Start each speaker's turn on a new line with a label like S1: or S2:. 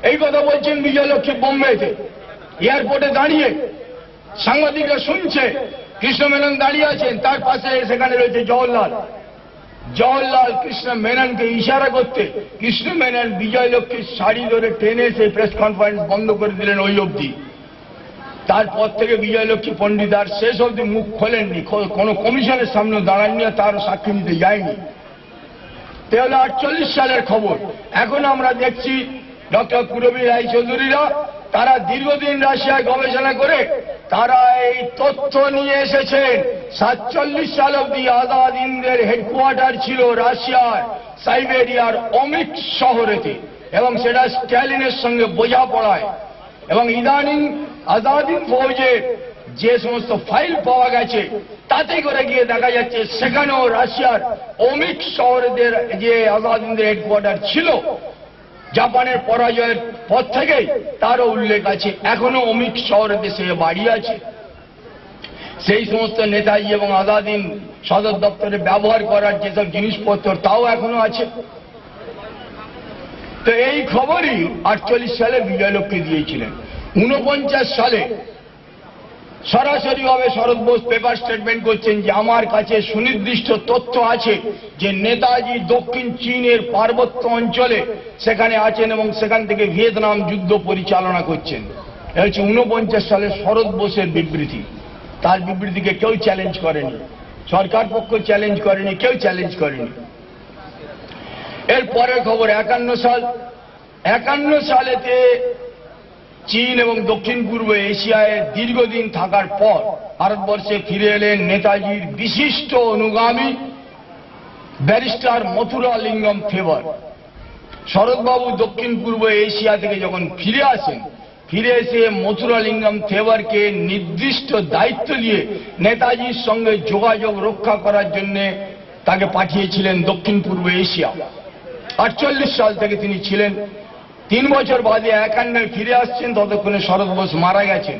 S1: এই কথা বলছেন বিজয়লক্ষ্মী বোম্বেতে এয়ারপোর্টে দাঁড়িয়ে, সাংবাদিকরা শুনছে, কৃষ্ণ মেনন দাঁড়িয়ে আছেন, তার পাশে সেখানে রয়েছে জওহরলাল কৃষ্ণ মেননকে ইশারা করতে কৃষ্ণ মেনন বিজয়লক্ষ্মীর শাড়ি ধরে টেনে সেই প্রেস কনফারেন্স বন্ধ করে দিলেন ওই অবধি। তারপর থেকে বিজয়লক্ষ্মী পণ্ডিত আর শেষ অবধি মুখ খোলেননি, কোনো কমিশনের সামনে দাঁড়াননি, তারও সাক্ষী নিতে যায়নি। তাহলে 48 সালের খবর। এখন আমরা দেখছি ডক্টর পুরবী রায়চৌধুরীরা তারা দীর্ঘদিন রাশিয়ায় গবেষণা করে তারা এই তথ্য নিয়ে এসেছেন 47 সাল অবধি আজাদ হিন্দের হেডকোয়ার্টার ছিল রাশিয়ার সাইবেরিয়ার অমিক শহরেতে, এবং সেটা স্ট্যালিনের সঙ্গে বোঝাপড়ায়। এবং ইদানিং আজাদ হিন্দ ফৌজের যে সমস্ত ফাইল পাওয়া গেছে তাতে করে গিয়ে দেখা যাচ্ছে সেখানেও রাশিয়ার অমিক শহরের যে আজাদ হিন্দের হেডকোয়ার্টার ছিল জাপানের পরাজয়ের পর থেকেই তারও উল্লেখ আছে, এখনো অমিক শহরের দেশে বাড়ি আছে। সেই সমস্ত নেতাজি এবং আজাদ হিন্দ সদর দপ্তরে ব্যবহার করার যেসব জিনিসপত্র তাও এখনো আছে। তো এই খবরই 48 সালে বিজয়লক্ষ্মী দিয়েছিলেন। 49 সালে সরাসরিভাবে শরৎ বোস পেপার স্টেটমেন্ট করছেন যে আমার কাছে সুনির্দিষ্ট তথ্য আছে যে নেতাজি দক্ষিণ চীনের পার্বত্য অঞ্চলে সেখানে আছেন এবং সেখান থেকে ভিয়েতনাম যুদ্ধ পরিচালনা করছেন। এটা হচ্ছে 49 সালে শরৎ বোসের বিবৃতি। তার বিবৃতিকে কেউ চ্যালেঞ্জ করেনি, সরকার পক্ষ চ্যালেঞ্জ করেনি, কেউ চ্যালেঞ্জ করেনি। এর পরের খবর 51 সালেতে চীন এবং দক্ষিণ পূর্ব এশিয়ায় দীর্ঘদিন থাকার পর ভারতবর্ষে ফিরে এলেন নেতাজির বিশিষ্ট অনুগামী ব্যারিস্টার মথুরালিঙ্গম থেবার। শরৎবাবু দক্ষিণ পূর্ব এশিয়া থেকে যখন ফিরে আসেন, ফিরে এসে মথুরালিঙ্গম থেবারকে নির্দিষ্ট দায়িত্ব দিয়ে নেতাজির সঙ্গে যোগাযোগ রক্ষা করার জন্য তাকে পাঠিয়েছিলেন দক্ষিণ পূর্ব এশিয়া। 48 সাল থেকে তিনি ছিলেন। 3 বছর বাদে 51 ফিরে আসছেন, ততক্ষণে শরৎ বোস মারা গেছেন।